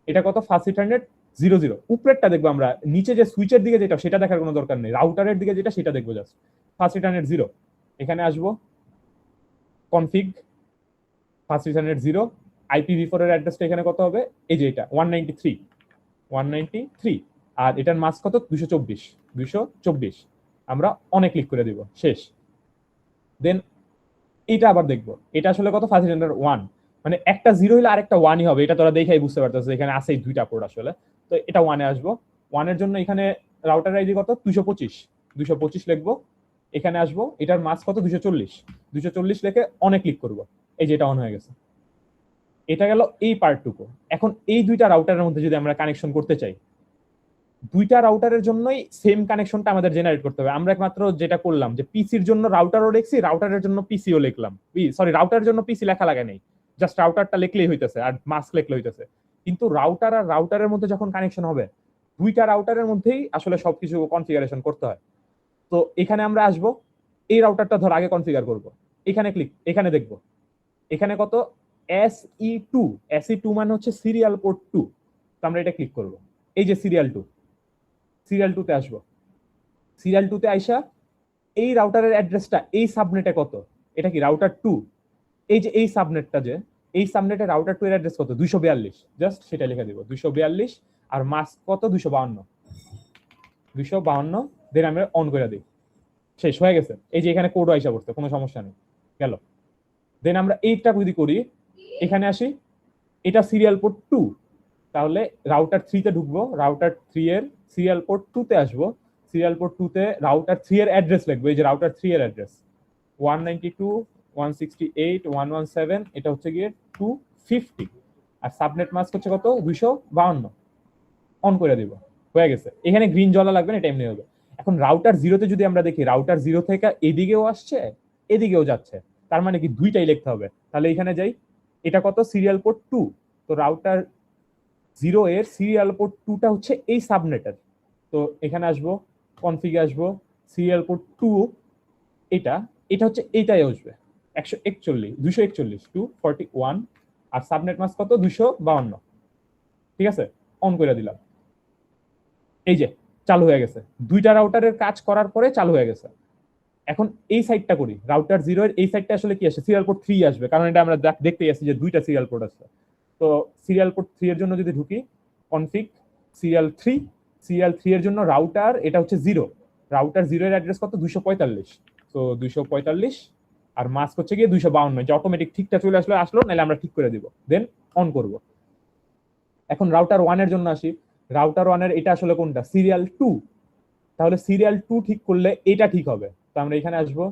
Speaker 1: এটা কত, ফাস্ট ইথারনেট 00, উপরেরটা দেখবো আমরা, নিচে যে সুইচের দিকে যেটা সেটা দেখার কোনো দরকার নেই, রাউটারের দিকে যেটা সেটা দেখবো জাস্ট। ফাস্ট ইথারনেট 0, এখানে আসবো, কনফিগ 5300 IPv4 এর অ্যাড্রেসটা এখানে কত হবে, এই যে এটা 193 আর এটার মাস্ক কত 224 আমরা অনেক ক্লিক করে দিব, শেষ। দেন এটা আবার দেখবো, এটা আসলে কত 5001, মানে একটা জিরো হলে আরেকটা ওয়ানই হবে, এটা তোরা দেখেই বুঝতে পারতেছ, এখানে আছে দুইটা পোর্ট আসলে। তো এটা ওয়ানে আসবো, ওয়ানের জন্য এখানে রাউটার আইডি কত 225 লিখবো, এখানে আসবো, এটার মাস্ক কত 240 লিখে অনেক ক্লিক করব, এই যে এটা অন হয়ে গেছে। এটা গেল এই পার্টটুকু। এখন এই দুইটা রাউটারের মধ্যে যদি আমরা কানেকশন করতে চাই, দুইটা রাউটারের জন্যই সেম কানেকশনটা আমাদের জেনারেট করতে হবে। আমরা একমাত্র যেটা করলাম যে পিসির জন্য রাউটারও লিখছি, রাউটারের জন্য পিসিও লিখলাম, সরি রাউটারের জন্য পিসি লেখা লাগে নাই, জাস্ট রাউটারটা লিখলেই হইতেছে আর মাস্ক লিখলে হইতেছে। কিন্তু রাউটার আর রাউটারের মধ্যে যখন কানেকশন হবে, দুইটা রাউটারের মধ্যেই আসলে সবকিছু কনফিগারেশন করতে হয়। তো এখানে আমরা আসবো, এই রাউটারটা ধর আগে কনফিগার করব, এখানে ক্লিক, এখানে দেখবো এখানে কত SE2 মানে হচ্ছে সিরিয়াল পোর্ট 2। তো আমরা এটা ক্লিক করব, এই যে সিরিয়াল 2তে আসবো, সিরিয়াল 2তে আইসা এই রাউটারের অ্যাড্রেসটা এই সাবনেটে কত, এটা কি রাউটার 2, এই যে এই সাবনেটটা, যে এই সাবনেটে রাউটার 2 এর অ্যাড্রেস কত 242, জাস্ট সেটা লিখে দিব 242 আর মাস্ক কত 252, দেন আমরা অন করে দিই, শেষ হয়ে গেছে। এই যে এখানে কোড আইসা পড়ছে, কোনো সমস্যা নেই, গেল। দেন আমরা এইটা যদি করি, এখানে আসি, এটা সিরিয়াল পোর্ট 2, তাহলে রাউটার 3 তে ঢুকবো, রাউটার 3 এর সিরিয়াল পোর্ট 2 তে আসবো, সিরিয়াল পোর্ট 2 তে রাউটার 3 এর অ্যাড্রেস লিখবো, এই যে রাউটার 3 এর অ্যাড্রেস 192.168.117, এটা হচ্ছে গিয়ে 250 আর সাবনেট মাস্ক হচ্ছে কত 252, অন করে দিব, হয়ে গেছে। এখানে গ্রিন জ্বলা লাগবে না, এটা এমনি হবে। এখন রাউটার 0 তে যদি আমরা দেখি, রাউটার 0 থেকে এদিকেও আসছে এদিকেও যাচ্ছে, তার মানে কি দুইটাই লিখতে হবে। তাহলে এখানে যাই, এটা কত সিরিয়াল পোর্ট 2, তো রাউটার 0 এর সিরিয়াল পোর্ট 2টা হচ্ছে এই সাবনেটের। তো এখানে আসবো, কনফিগে আসবো, সিরিয়াল পোর্ট 2 এটা এটা হচ্ছে এইটাই আসবে 241 আর সাবনেট মাস্ক কত 252, ঠিক আছে, অন করে দিলাম, এই যে চালু হয়ে গেছে, দুইটা রাউটারের কাজ করার পরে চালু হয়ে গেছে। এখন এই সাইডটা করি, রাউটার 0 এর এই সাইডটা আসলে কি আসে, সিরিয়াল পোর্ট 3 আসবে, কারণ এটা আমরা দেখতেই আছি যে দুইটা সিরিয়াল পোর্ট আছে। তো সিরিয়াল পোর্ট 3 এর জন্য যদি ঢুকি, কনফিগ সিরিয়াল 3 এর জন্য রাউটার এটা হচ্ছে 0, রাউটার 0 এর অ্যাড্রেস কত 245, তো 245 আর মাস্ক হচ্ছে গিয়ে 252, যে অটোমেটিক ঠিকটা চলে আসলো, নাহলে আমরা ঠিক করে দিব, দেন অন করব। এখন রাউটার 1 এর জন্য আসি, রাউটার 1 এর এটা আসলে কোনটা সিরিয়াল 2, তাহলে সিরিয়াল 2 ঠিক করলে এটা ঠিক হবে। তো আমরা এখানে আসবো,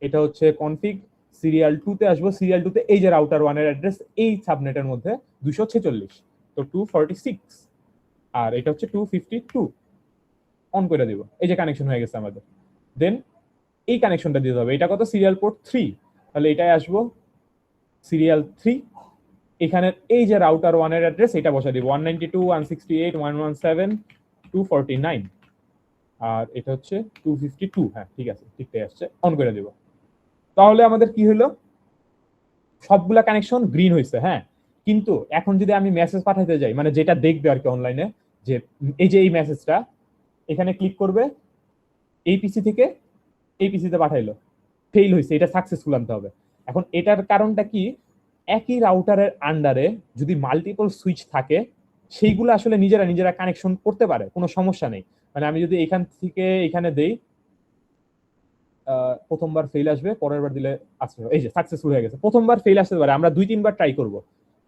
Speaker 1: এটা হচ্ছে কনফিগ সিরিয়াল 2 তে আসবো, সিরিয়াল 2 তে এই যে রাউটার 1 এর অ্যাড্রেস এই সাবনেটের মধ্যে 246, তো 246 আর এটা হচ্ছে 252, অন করে দিব, এই যে কানেকশন হয়ে গেছে আমাদের। দেন এই কানেকশনটা দিতে হবে, এটা কত সিরিয়াল পোর্ট 3, তাহলে এটাই আসবো সিরিয়াল 3, এখানে এই যে রাউটার 1 এর অ্যাড্রেস এটা বসা দিব 192.168.117.249 আর এটা হচ্ছে 252, হ্যাঁ ঠিক আছে, ঠিকঠাক আসছে, অন করে দিব। তাহলে আমাদের কি হলো, সবগুলা কানেকশন গ্রিন হয়েছে, হ্যাঁ। কিন্তু এখন যদি আমি মেসেজ পাঠাইতে যাই, মানে যেটা দেখবে আর কি অনলাইনে, যে এই যে এই মেসেজটা এখানে ক্লিক করবে, এই পিসি থেকে এই পিসিতে পাঠাইলো, ফেইল হয়েছে, এটা সাকসেসফুল আনতে হবে। এখন এটার কারণটা কি, একই রাউটারের আন্ডারে যদি মাল্টিপল সুইচ থাকে, সেইগুলো আসলে নিজেরা কানেকশন করতে পারে, কোনো সমস্যা নেই। মানে আমি যদি এখান থেকে এখানে দেই, প্রথমবার ফেল আসবে, পরের বার দিলে আসবে, এই যে সাকসেসফুল হয়ে গেছে। প্রথমবার ফেল আসতে পারে, আমরা 2-3 বার ট্রাই করব,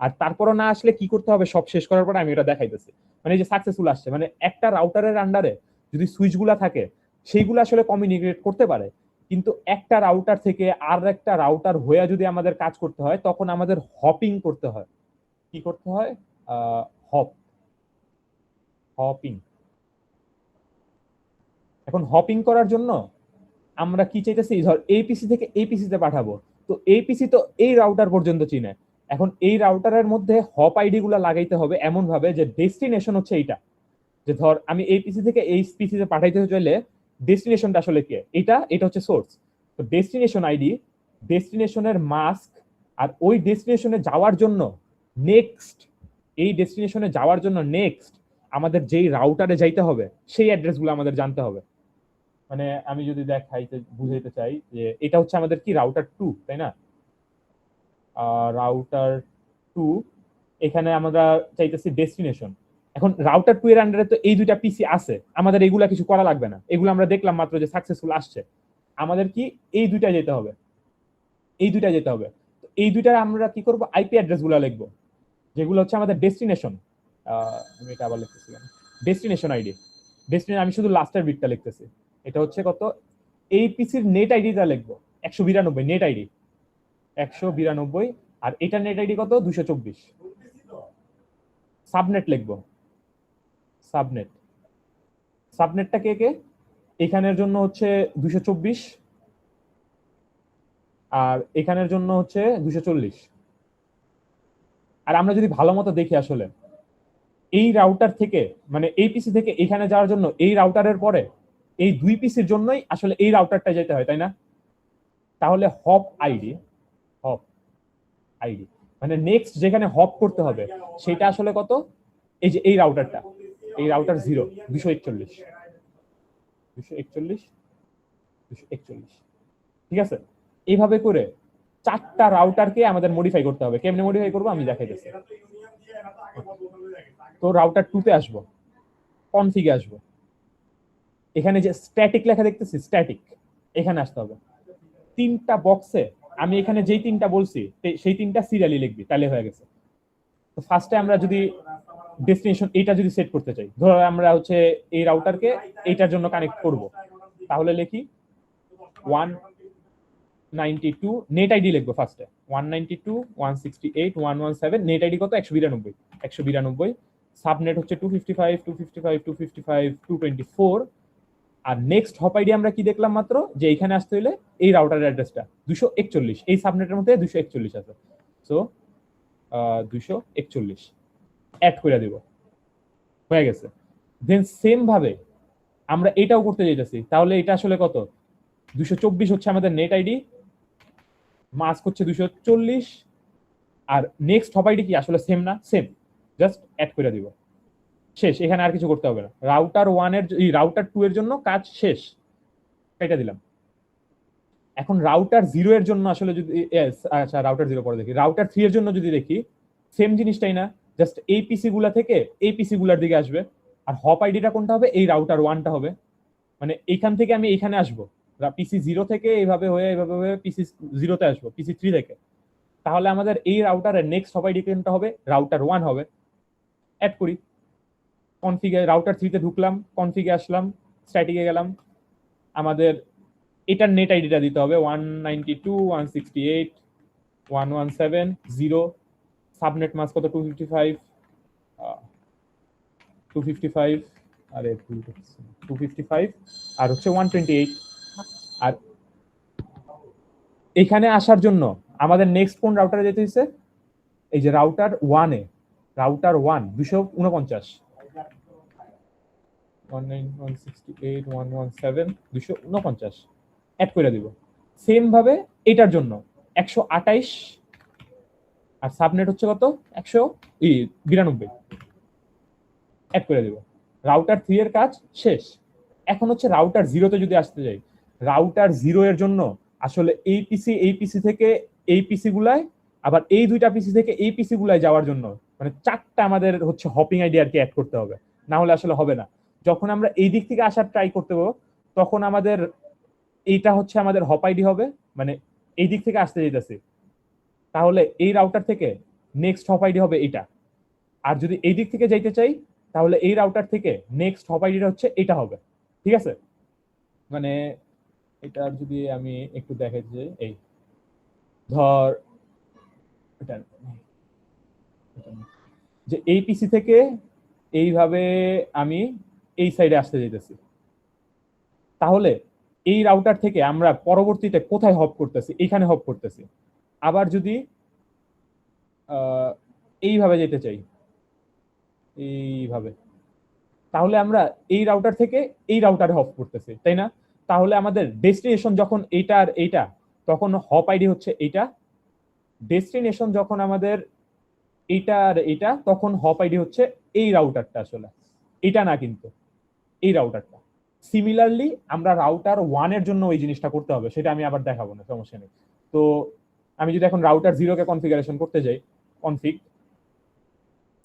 Speaker 1: আর তারপরও না আসলে কি করতে হবে, সব শেষ করার পরে আমি এটা দেখাইতেছি। মানে এই যে সাকসেসফুল আসছে, মানে একটা রাউটারের আন্ডারে যদি সুইচগুলা থাকে, সেইগুলো আসলে কমিউনিকেট করতে পারে। কিন্তু একটা রাউটার থেকে আর একটা রাউটার হয়ে যদি আমাদের কাজ করতে হয়, তখন আমাদের হপিং করতে হয়। কি করতে হয়, হপিং। এখন হপিং করার জন্য আমরা কি চাইতেছি, ধর এই পিসি থেকে এই পিসিতে পাঠাবো, তো এই পিসি তো এই রাউটার পর্যন্ত চিনে। এখন এই রাউটারের মধ্যে হপ আইডি গুলা লাগাইতে হবে এমন ভাবে যে ডেস্টিনেশন হচ্ছে এইটা, যে ধর আমি এই পিসি থেকে এই পিসিতে পাঠাইতে চাইলে ডেস্টিনেশনটা আসলে কি, এটা হচ্ছে সোর্স। তো ডেস্টিনেশন আইডি, ডেস্টিনেশনের মাস্ক, আর ওই ডেস্টিনেশনে যাওয়ার জন্য নেক্সট, এই ডেস্টিনেশনে যাওয়ার জন্য নেক্সট আমাদের যেই রাউটারে যাইতে হবে সেই অ্যাড্রেসগুলো আমাদের জানতে হবে। মানে আমি যদি দেখাইতে বুঝাইতে চাই, যে এটা হচ্ছে আমাদের কি রাউটার 2, তাই না? রাউটার 2, এখানে আমরা চাইতেছি ডেস্টিনেশন। এখন রাউটার 2 এর আন্ডারে তো এই দুইটা পিসি আছে, আমাদের এগুলা কিছু করা লাগবে না, এগুলো আমরা দেখলাম মাত্র যে সাকসেসফুল আসছে। আমাদের কি এই দুইটা যেতে হবে, এই দুইটা যেতে হবে। তো এই দুইটার আমরা কি করব, আইপি অ্যাড্রেস গুলো লিখবো, যেগুলো হচ্ছে আমাদের ডেস্টিনেশন। আমি এটা আবার লিখতেছি, ডেস্টিনেশন আইডি। ডেস্টিনেশন আমি শুধু লাস্টের বিটটা লিখতেছি, এটা হচ্ছে কত, এই পিসির নেট আইডিটা লিখবো 192 নেট আইডি 192, আর এটা নেট আইডি কত 224। সাবনেট লিখবো, সাবনেট, সাবনেটটা কে কে, এখানের জন্য হচ্ছে 224, আর এখানের জন্য হচ্ছে 240। আর আমরা যদি ভালো মতো দেখি আসলে এই রাউটার থেকে, মানে এই পিসি থেকে এখানে যাওয়ার জন্য এই রাউটারের পরে এই দুই পিসির জন্যই আসলে এই রাউটারটা যেতে হয়, তাই না? তাহলে হপ আইডি, হপ আইডি মানে নেক্সট যেখানে হপ করতে হবে সেটা আসলে কত, এই যে এই রাউটারটা, এই রাউটার 0 241 241 241, ঠিক আছে? এইভাবে করে 4টা রাউটারকে আমাদের মডিফাই করতে হবে। কেমনে মডিফাই করবো আমি দেখাইতেছি। তো রাউটার 2 তে আসবো, কনফিগে আসবো, এখানে যে স্ট্যাটিক লেখা দেখতেছি, স্ট্যাটিক, এখানে আসতে হবে। 3টা বক্সে আমি এখানে যেই 3টা বলছি সেই 3টা সিরিয়ালি লিখবি, তাহলে হয়ে গেছে। তো ফার্স্টে আমরা যদি ডেস্টিনেশন এইটা যদি সেট করতে চাই, ধরো আমরা হচ্ছে এই রাউটারকে এইটার জন্য কানেক্ট করব, তাহলে লিখি 192 নেট আইডি লিখবো ফার্স্টে, 192.168.117, নেট আইডি কত 192, সাবনেট হচ্ছে 255.255.255.224। আর নেক্সট হপ আইডি আমরা কি দেখলাম মাত্র, যে এখানে আসতে হলে এই রাউটার অ্যাড্রেসটা 241, এই সাবনেটের মধ্যে 241 আছে, সো 241 অ্যাড করে দিব, হয়ে গেছে। দেন সেম ভাবে আমরা এটাও করতে যাইতেছি, তাহলে এটা আসলে কত 224 হচ্ছে আমাদের নেট আইডি, মাস্ক হচ্ছে 240, আর নেক্সট হপ আইডি কি আসলে সেম না, সেম, জাস্ট অ্যাড করে দিব, শেষ। এখানে আর কিছু করতে হবে না। রাউটার 1 এর, রাউটার 2 এর জন্য কাজ শেষ, এটা দিলাম। এখন রাউটার 0 এর জন্য আসলে যদি, আচ্ছা রাউটার 0 পরে দেখি, রাউটার 3 এর জন্য যদি দেখি সেম জিনিসটাই না, জাস্ট এই পিসি গুলা থেকে এই পিসি গুলার দিকে আসবে, আর হপ আইডিটা কোনটা হবে, এই রাউটার 1টা হবে, মানে এইখান থেকে আমি এইখানে আসবো, পিসি 0 থেকে এইভাবে হয়ে এইভাবে হয়ে পিসি 0 তে আসবো, পিসি 3 থেকে। তাহলে আমাদের এই রাউটারের নেক্সট হপ আইডি কোনটা হবে, রাউটার 1 হবে। অ্যাড করি, কনফিগে, রাউটার 3 তে ঢুকলাম, কনফিগে আসলাম, স্ট্যাটিকে গেলাম, আমাদের এটার নেট আইডিটা দিতে হবে 192.168.117.0, সাবনেট মাস্ক কত 255, আরে 255, আর হচ্ছে 128। আর এখানে আসার জন্য আমাদের নেক্সট কোন রাউটারে যেতে হয়েছে, এই যে রাউটার 1 এ, রাউটার 1 249, 192.168.117.249 অ্যাড করে দিব। সেম ভাবে এটার জন্য 128, আর সাবনেট হচ্ছে কত 192, অ্যাড করে দিব। রাউটার 3 এর কাজ শেষ। এখন হচ্ছে রাউটার 0 তে যদি আসতে যাই, রাউটার 0 এর জন্য আসলে এই পিসি থেকে এই পিসি গুলায়, আবার এই দুইটা পিসি থেকে এই পিসি গুলায় যাওয়ার জন্য মানে 4টা আমাদের হচ্ছে হপিং আইডি আর কি অ্যাড করতে হবে, না হলে আসলে হবে না। যখন আমরা এই দিক থেকে আসার ট্রাই করতে হবে, তখন আমাদের এইটা হচ্ছে আমাদের হপ আইডি হবে, মানে এই দিক থেকে আসতে যেতেছি, তাহলে এই রাউটার থেকে নেক্সট হপ আইডি হবে এটা। আর যদি এই দিক থেকে যাইতে চাই, তাহলে এই রাউটার থেকে নেক্সট হপ আইডিটা হচ্ছে এটা হবে, ঠিক আছে? মানে এটা যদি আমি একটু দেখাই যে, এই ধর যে এই পিসি থেকে এইভাবে আমি এই সাইডে আসতে যেতেছি, তাহলে এই রাউটার থেকে আমরা পরবর্তীতে কোথায় হপ করতেছি, এখানে হপ করতেছি। আবার যদি এইভাবে যেতে চাই, এইভাবে, তাহলে আমরা এই রাউটার থেকে এই রাউটারে হপ করতেছি, তাই না? তাহলে আমাদের ডেস্টিনেশন যখন এইটা আর এইটা, তখন হপ আইডি হচ্ছে এইটা। ডেস্টিনেশন যখন আমাদের এইটা আর এইটা, তখন হপ আইডি হচ্ছে এই রাউটারটা, আসলে এটা না কিন্তু এই রাউটারটা। সিমিলারলি আমরা রাউটার 1 এর জন্য ওই জিনিসটা করতে হবে, সেটা আমি আবার দেখাবো না, সমস্যা নেই। তো আমি যদি এখন রাউটার 0 কে কনফিগারেশন করতে যাই, কনফিগ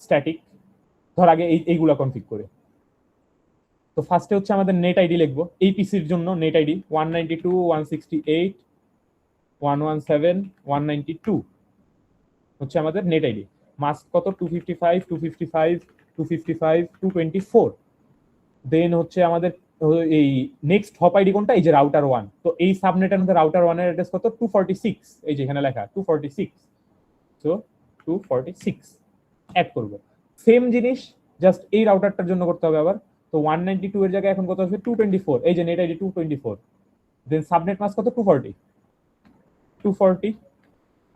Speaker 1: স্ট্যাটিক, ধর আগে এইগুলা কনফিগ করে। তো ফার্স্টে হচ্ছে আমাদের নেট আইডি লিখবো, এই পিসির জন্য নেট আইডি 192.168.117.192 হচ্ছে আমাদের নেট আইডি। মাস্ক কত 255 255 255 224। দেন হচ্ছে আমাদের এই নেক্সট হপ আইডি কোনটা, এই যে রাউটার 1। তো এই সাবনেটের মধ্যে রাউটার 1 এর অ্যাড্রেস কত 246, এই যে এখানে লেখা 246। সো 246 অ্যাড করব। সেম জিনিস জাস্ট এই রাউটারটার জন্য করতে হবে আবার। তো 192 এর জায়গায় এখন কত আসবে 224, এই যে নেট আইডি 224। দেন সাবনেট মাস্ক কত 240।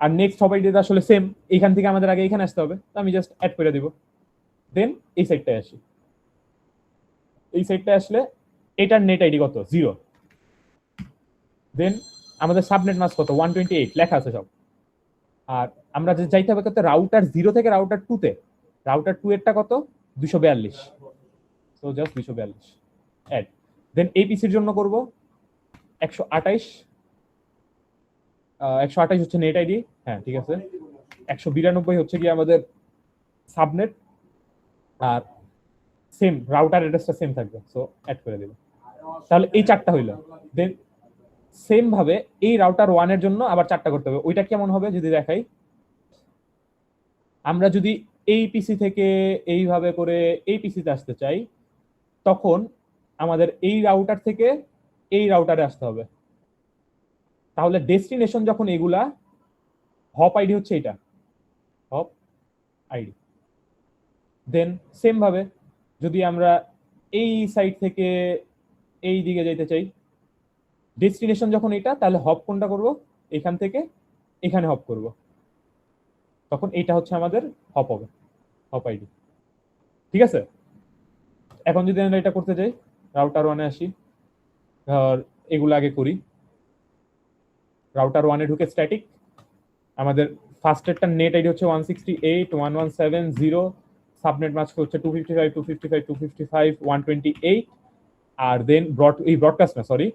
Speaker 1: আর নেক্সট হপ আইডিটা আসলে সেম, এখান থেকে আমাদের আগে এখানে আসতে হবে, তো আমি জাস্ট অ্যাড করে দিব। দেন এই সাইডটায় আসি, এই সাইডটায় আসলে এটার নেট আইডি কত 0। দেন আমাদের সাবনেট মাস্ক কত 128 লেখা আছে সব। আর আমরা যে যাইতে হবে কত রাউটার 0 থেকে রাউটার 2 তে, রাউটার 2 এরটা কত 242। So just 242 add. দেন এপিসির জন্য করব 128 128 হচ্ছে নেট আইডি, হ্যাঁ ঠিক আছে। 192 হচ্ছে কি আমাদের সাবনেট, আর সেম রাউটার অ্যাড্রেসটা সেম থাকবে, সো অ্যাড করে দেব। তাহলে এই চারটা হইলো। দেন সেম ভাবে এই রাউটার 1 এর জন্য আবার চারটা করতে হবে। ওইটা কেমন হবে যদি দেখাই, আমরা যদি এই পিসি থেকে এইভাবে করে এই পিসিতে আসতে চাই, তখন আমাদের এই রাউটার থেকে এই রাউটারে আসতে হবে। তাহলে ডেস্টিনেশন যখন এগুলা, হপ আইডি হচ্ছে এটা, হপ আইডি। দেন সেম ভাবে যদি আমরা এই সাইড থেকে এই দিকে যাইতে চাই, ডেস্টিনেশন যখন এটা, তাহলে হপ কোনটা করব, এখান থেকে এখানে হপ করব, তখন এটা হচ্ছে আমাদের হপ হবে, হপ আইডি। ঠিক আছে। এখন যদি আমরা এটা করতে যাই, রাউটার 1 এ আসি, ধর এগুলো আগে করি। রাউটার 1 এ ঢুকে স্ট্যাটিক, আমাদের ফার্স্টেরটা নেট আইডি হচ্ছে 168.117.0, সাবনেট মাস্ক হচ্ছে 255 255 255 128। আর দেন ব্রডকাস্ট না, সরি,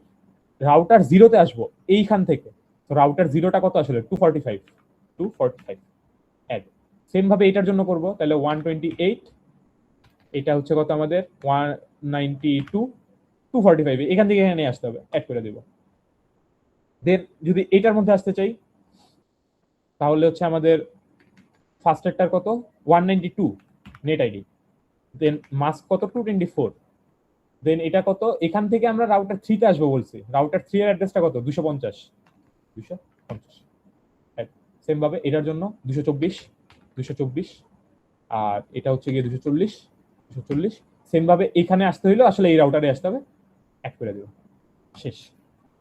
Speaker 1: রাউটার 0 তে আসবো এইখান থেকে। তো রাউটার 0টা কত আসলে 245 অ্যাড। সেম ভাবে এটার জন্য করব, তাহলে 128, এটা হচ্ছে কত আমাদের 192 245, এখান থেকে এখানে আসতে হবে, অ্যাড করে দেব। দেন যদি এটার মধ্যে আসতে চাই, তাহলে হচ্ছে আমাদের ফার্স্টেরটার কত 192 নেট আইডি, দেন মাস্ক কত 224। দেন এটা কত, এখান থেকে আমরা রাউটার 3 তে আসবো বলছি, রাউটার 3 এর অ্যাড্রেসটা কত 250। সেম ভাবে এটার জন্য 224। আর এটা হচ্ছে গিয়ে 240। সেম ভাবে এখানে আসতে হইলো আসলে এই রাউটারে আসতে হবে, অ্যাড করে দেব, শেষ।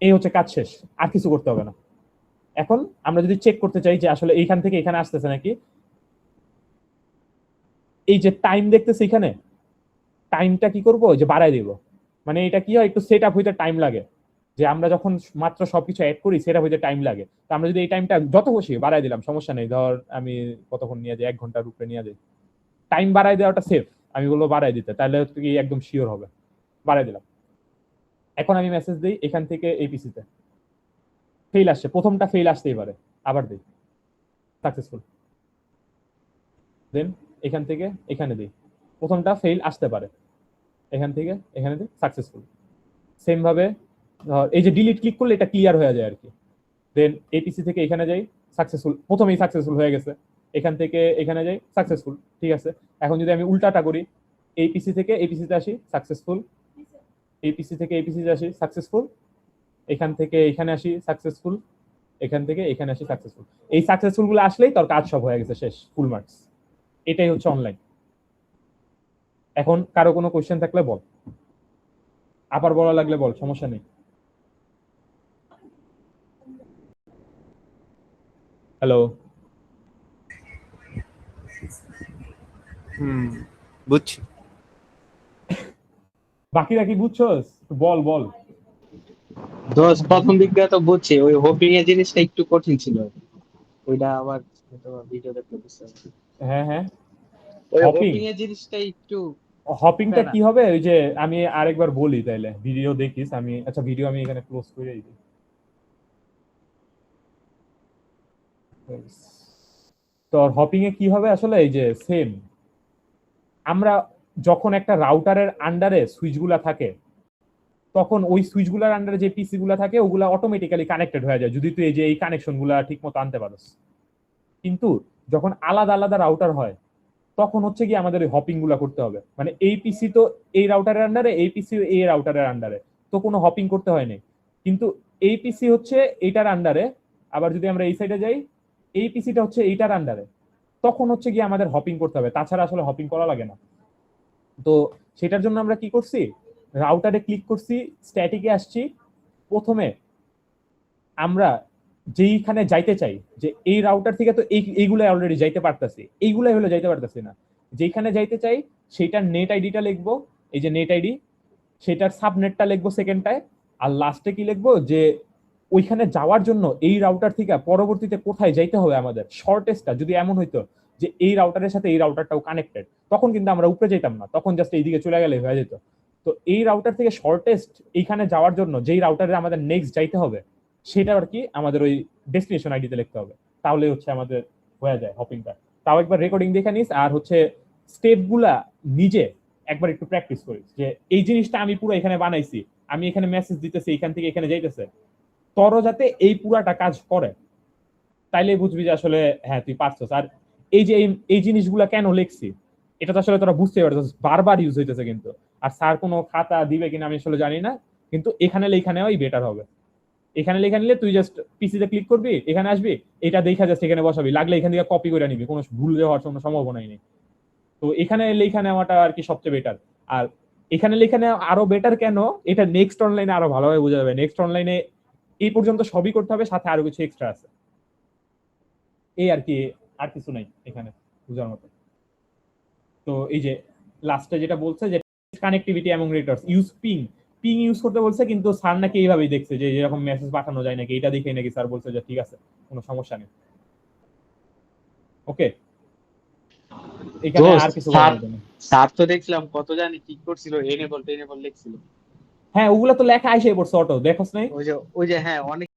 Speaker 1: এই হচ্ছে কাজ শেষ, আর কিছু করতে হবে না। এখন আমরা যদি চেক করতে চাই যে আসলে এইখান থেকে এখানে আসতেছে নাকি, এই যে টাইম দেখতেছে এখানে, টাইমটা কি করব, যে বাড়ায় দিব। মানে এটা কি হয়, একটু সেট আপ হইতে টাইম লাগে, যে আমরা যখন মাত্র সবকিছু অ্যাড করি সেট আপ হইতে টাইম লাগে। তো আমরা যদি এই টাইমটা যত খুশি বাড়ায় দিলাম, সমস্যা নেই। ধর আমি কতক্ষণ নিয়ে যাই, 1 ঘন্টার উপরে নিয়ে যাই, টাইম বাড়ায় দেওয়াটা সেফ, আমি বলবো বাড়ায় দিতে, তাহলে কি একদম শিওর হবে। বাড়ায় দিলাম। এখন আমি মেসেজ দিই এখান থেকে এপিসি তে, ফেল আসছে, প্রথমটা ফেল আসতেই পারে, আবার দিই সাকসেসফুল। দেন এখান থেকে এখানে দিই, প্রথমটা ফেল আসতে পারে, এখান থেকে এখানে দিই সাকসেসফুল। সেম ভাবে এই যে ডিলিট ক্লিক করলে এটা ক্লিয়ার হয়ে যায় আর কি। দেন এপিসি থেকে এখানে যাই, সাকসেসফুল, প্রথমেই সাকসেসফুল হয়ে গেছে। এখান থেকে এখানে যাই, সাকসেসফুল। ঠিক আছে। এখন যদি আমি উল্টাটা করি, এপিসি থেকে এপিসিতে আসি, সাকসেসফুল। এপিসি থেকে এপিসিতে আসি, সাকসেসফুল। এখান থেকে এখানে আসি, সাকসেসফুল। এখান থেকে এখানে আসি, সাকসেসফুল। এই সাকসেসফুল গুলো আসলেই তোর কাজ সব হয়ে গেছে, শেষ, ফুল মার্কস। এটাই হচ্ছে অনলাইন। এখন কারো কোনো কোশ্চেন থাকলে বল, আবার বলা লাগলে বল, সমস্যা নেই। হ্যালো।
Speaker 2: বুঝছি।
Speaker 1: বাকিরা কি বুঝছস? বল বল।
Speaker 3: দোষ প্রথম দিকটা তো বুঝছি, ওই হোপিং এর জিনিসটা একটু কঠিন ছিল। ওইটা আবার ভিডিও দেখতে বুঝতে পারছি।
Speaker 1: হ্যাঁ হ্যাঁ,
Speaker 3: ওই
Speaker 1: হপিং।
Speaker 3: হোপিং এর জিনিসটা একটু
Speaker 1: হপিংটা
Speaker 3: প্যারা।
Speaker 1: কি হবে, ওই যে আমি আরেকবার বলি তাইলে ভিডিও দেখিস। আমি আচ্ছা ভিডিও আমি এখানে ক্লোজ করে দিই। তো হপিং এ কি হবে আসলে এই যে সেম আমরা যখন একটা রাউটারের আন্ডারে সুইচগুলা থাকে তখন ওই সুইচগুলার আন্ডারে যে পিসি গুলা থাকে ওগুলা অটোমেটিক্যালি কানেক্টেড হয়ে যায় যদি তুই এই যে এই কানেকশন গুলা ঠিক মতো আনতে পারোস। কিন্তু যখন আলাদা আলাদা রাউটার হয় তখন হচ্ছে কি আমাদের ওই হপিং গুলা করতে হবে, মানে এই পিসি তো এই রাউটারের আন্ডারে, এই পিসি এই রাউটারের আন্ডারে, তো কোনো হপিং করতে হয়নি। কিন্তু এই পিসি হচ্ছে এইটার আন্ডারে, আবার যদি আমরা এই সাইডে যাই এই পিসিটা হচ্ছে এইটার আন্ডারে, তখন হচ্ছে কি আমাদের হপিং করতে হবে, তাছাড়া আসলে হপিং করা লাগে না। তো সেটার জন্য আমরা কি করছি, রাউটারে ক্লিক করছি, স্ট্যাটিকে আসছি, প্রথমে আমরা যেইখানে যাইতে চাই যে এই রাউটার থেকে তো এইগুলাই অলরেডি যাইতে পারতাছি, এইগুলাই হলো যাইতে পারতাছি না, যেখানে যাইতে চাই সেইটার নেট আইডিটা লিখবো, এই যে নেট আইডি, সেটার সাবনেটটা লিখবো সেকেন্ডটায়, আর লাস্টে কি লিখবো যে ওইখানে যাওয়ার জন্য এই রাউটার থেকে পরবর্তীতে কোথায় যাইতে হবে আমাদের শর্টেস্টটা, যদি এমন হইতো যে এই রাউটারের সাথে এই রাউটারটাও কানেক্টেড তখন কিন্তু আমরা উপরে যেতাম না, তখন জাস্ট এইদিকে চলে গেলে হয়ে যেত। তো এই রাউটার থেকে শর্টেস্ট এইখানে যাওয়ার জন্য যেই রাউটারে আমাদের নেক্সট যাইতে হবে সেটা আর কি আমাদের ওই ডেস্টিনেশন আইডিতে লিখতে হবে, তাহলে হচ্ছে আমাদের হয়ে যায় হপিংটা। তাও একবার রেকর্ডিং দেখে নিস, আর হচ্ছে স্টেপগুলা নিজে একবার একটু প্র্যাকটিস করিস যে এই জিনিসটা আমি পুরো এখানে বানাইছি, আমি এখানে মেসেজ দিতেছি এখান থেকে এখানে যাইতেছে, তোরও যাতে এই পুরাটা কাজ করে, তাইলে বুঝবি যে আসলে হ্যাঁ তুই পারছস। আর এই যে এই জিনিসগুলা কেন লিখছি এটা তো আসলে তোরা বুঝতে পারছিস, বারবার ইউজ হইতেছে কিন্তু। আর স্যার কোনো খাতা দিবে কিনা আমি আসলে জানি না, কিন্তু এখানে লেখা নেওয়াই বেটার হবে। এখানে লেখা নিলে তুই জাস্ট পিসিতে ক্লিক করবি, এখানে আসবি, এটা দেখা জাস্ট এখানে বসাবি, লাগলে এখান থেকে কপি করে নিবি, কোনো ভুল হওয়ার কোনো সম্ভাবনাই নেই। তো এখানে লেখা নেওয়াটা আর কি সবচেয়ে বেটার। আর এখানে লেখা নেওয়া আরো বেটার কেন, এটা নেক্সট অনলাইনে আরো ভালোভাবে বোঝা যাবে। নেক্সট অনলাইনে এই পর্যন্ত সবই করতে হবে, সাথে আরো কিছু এক্সট্রা আছে, এই আর কি, আর কিছু নাই এখানে বোঝার মতো। তো এই যে লাস্টে যেটা বলছে যে কানেক্টিভিটি এবং routers use ping, ping use করতে বলছে, কিন্তু স্যার নাকি এইভাবেই দেখছে যে এরকম মেসেজ পাঠানো যায় নাকি, এটা দেখেই নাকি স্যার বলছে যে ঠিক আছে কোনো সমস্যা নেই। ওকে, এখানে আর কিছু বলার মতো নেই।
Speaker 3: স্যার তো দেখছিলাম কত জানি কি করছিল, এনেবল টেনেবল লিখছিল।
Speaker 1: হ্যাঁ ওগুলা তো লেখা আইসে পড়ছে অটো, দেখোস নাই?
Speaker 3: ওই যে হ্যাঁ অনেক